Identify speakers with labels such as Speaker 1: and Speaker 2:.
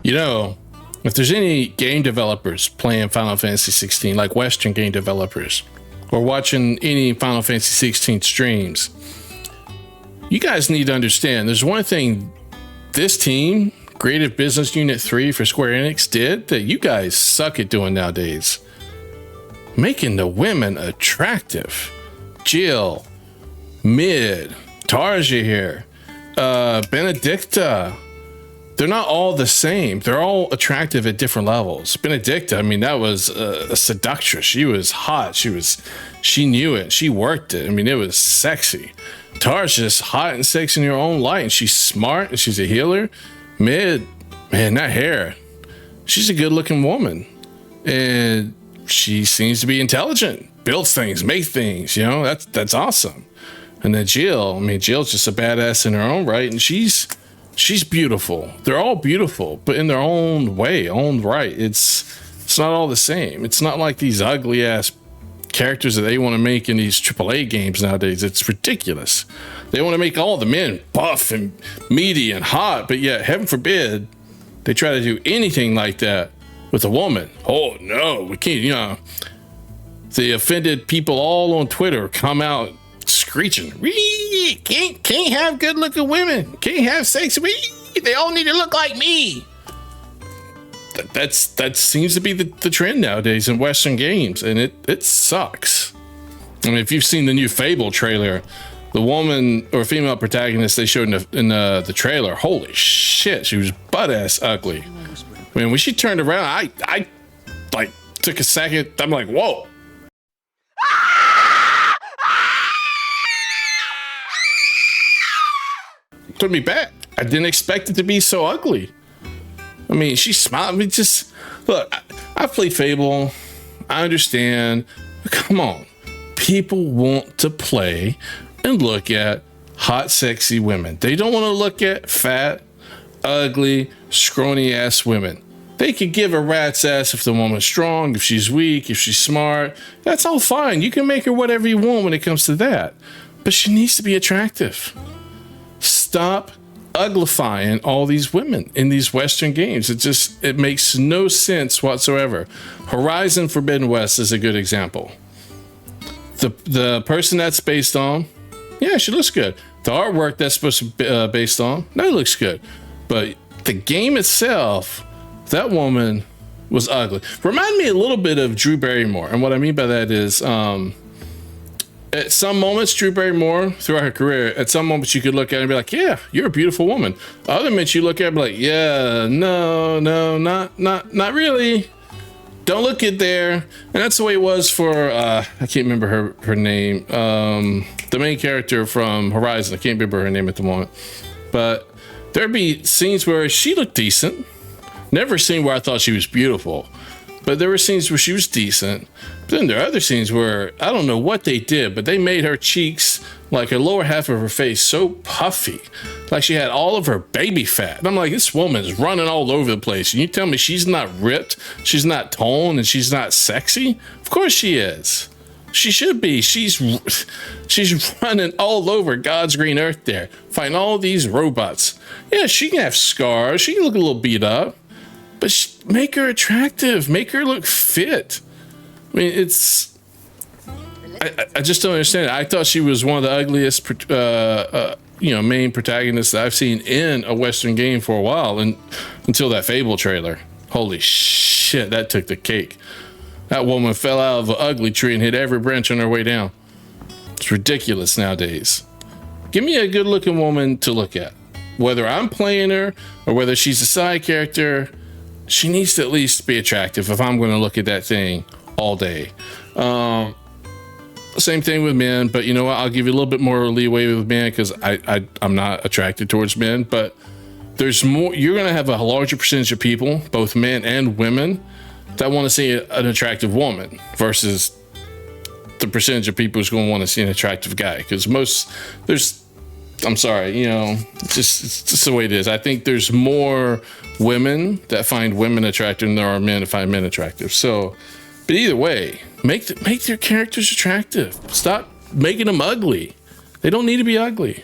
Speaker 1: You know, if there's any game developers playing Final Fantasy 16, like Western game developers, or watching any Final Fantasy 16 streams, you guys need to understand there's one thing this team, Creative Business Unit 3 for Square Enix, did that you guys suck at doing nowadays. Making the women attractive. Jill, Mid, Tarja here, Benedicta. They're not all the same. They're all attractive at different levels. Benedicta, I mean, that was a seductress. She was hot. She knew it. She worked it. I mean, it was sexy. Tarja's hot and sexy in her own light, and she's smart, and she's a healer. Mid, man, that hair. She's a good-looking woman, and she seems to be intelligent. Builds things, makes things. You know, that's awesome. And then Jill, I mean, Jill's just a badass in her own right, and she's beautiful. They're all beautiful, but in their own way, own right. It's not all the same. It's not like these ugly ass characters that they want to make in these AAA games nowadays. It's ridiculous. They want to make all the men buff and meaty and hot, but yet, heaven forbid, they try to do anything like that with a woman. Oh no, we can't. You know, the offended people all on Twitter come out screeching, can't have good looking women, can't have sex, they all need to look like me. That seems to be the trend nowadays in Western games, and it sucks. I mean, if you've seen the new Fable trailer, the woman or female protagonist they showed in the trailer, holy shit, she was butt ass ugly. I mean, when she turned around, I like took a second. I'm like, whoa. Took me back. I didn't expect it to be so ugly. I mean, she smiled. I mean, just look. I play Fable. I understand. But come on, people want to play and look at hot, sexy women. They don't want to look at fat, ugly, scrawny ass women. They could give a rat's ass if the woman's strong, if she's weak, if she's smart. That's all fine. You can make her whatever you want when it comes to that. But she needs to be attractive. Stop uglifying all these women in these Western games. It makes no sense whatsoever. Horizon Forbidden West is a good example. The person that's based on, yeah, she looks good. The artwork that's supposed to be based on, that looks good. But the game itself, that woman was ugly. Remind me a little bit of Drew Barrymore. And what I mean by that is, at some moments, Drew Barrymore, throughout her career, at some moments you could look at her and be like, yeah, you're a beautiful woman. Other moments you look at her and be like, yeah, no, not really. Don't look it there. And that's the way it was for, I can't remember her name. The main character from Horizon, I can't remember her name at the moment. But there'd be scenes where she looked decent. Never a scene where I thought she was beautiful. But there were scenes where she was decent. But then there are other scenes where I don't know what they did, but they made her cheeks, like her lower half of her face, so puffy. Like she had all of her baby fat. And I'm like, this woman is running all over the place. And you tell me she's not ripped, she's not toned, and she's not sexy? Of course she is. She should be. She's running all over God's green earth there, fighting all these robots. Yeah, she can have scars. She can look a little beat up. But make her attractive. Make her look fit. I mean, I just don't understand it. I thought she was one of the ugliest, main protagonists that I've seen in a Western game for a while, and until that Fable trailer. Holy shit, that took the cake. That woman fell out of an ugly tree and hit every branch on her way down. It's ridiculous nowadays. Give me a good-looking woman to look at. Whether I'm playing her or whether she's a side character, she needs to at least be attractive if I'm going to look at that thing all day. Same thing with men, but you know what? I'll give you a little bit more leeway with men because I'm not attracted towards men, but there's more. You're going to have a larger percentage of people, both men and women, that want to see an attractive woman versus the percentage of people who's going to want to see an attractive guy. Because I'm sorry, it's just the way it is. I think there's more women that find women attractive than there are men that find men attractive. So, but either way, make their characters attractive. Stop making them ugly. They don't need to be ugly.